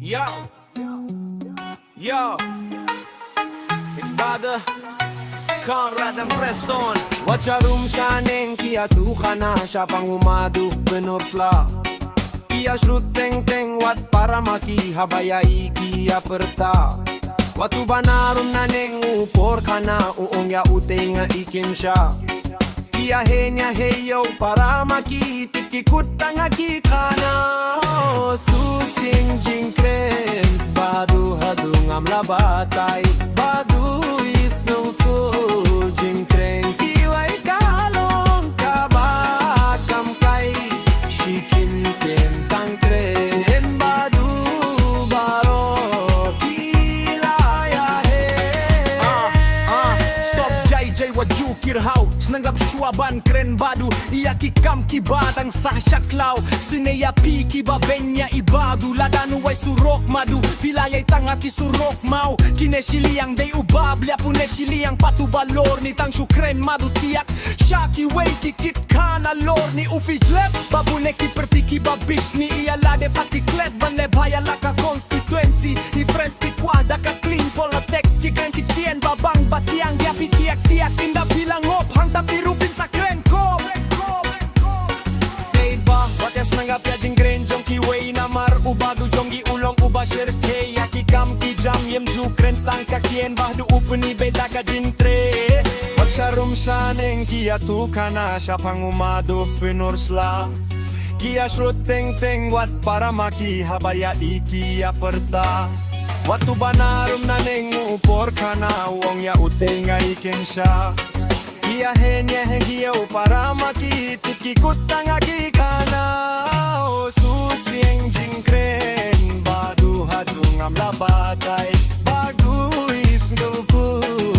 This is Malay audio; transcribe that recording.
Yo, yo, it's Bahduh Prestone. Wacharum shaneng kia tu khana siya pang umadu benursla. Ia shrut teng teng wat para maki habaya iki aperta. Watu banarum naneng upor kana uong ya utenga ikin siya. Ia henya heyo para maki tikikut tangaki kana. Susing jingkren Bahduh hadung am labatay. Bahduh is no fool jingkren kiwai kalong kabakam kay shikin tentang kren Bahduh baro kilaya he. Stop jay wajukir hau Senanggap syuaban keren Bahduh Ia kikam kibatang sah syaklau Sineya pi kibabenya ibadu Ladanu wai surok madu Vilayay tanga ki surok mau Kine siliang day ubab Lia pune siliang patu balor Ni tang syukren madu tiak Syaki wai kikit kana lor Ni ufi jlep Babune ki pertiki babish Ni ia lade pati klet Ban lebhaya laka konstituensi Ni friends ki kuada ka clean Politics ki kren ki tien babang batiang Dia pi tiak tinda bilang ngop Hang tapi rupin sa kren ko Hey ba, wates nanggap ya jingkren jong kiway namar ubadu jongi ulong ubashir ke ya kikam ki jam yem ju kren tang kakien Bahduh upeni beda ka jintre. Waksharum shaneng kia tu kana siya pang umadu penursla. Kia shrut teng teng wat para maki habaya iki aperta. Watu banarum naneng upor kana uong ya utenga iken siya. Ia henya hegiyo para makitit kikut tangagi kana. O susing jingkren Bahduh hadung am labatay. Bahduh is no fool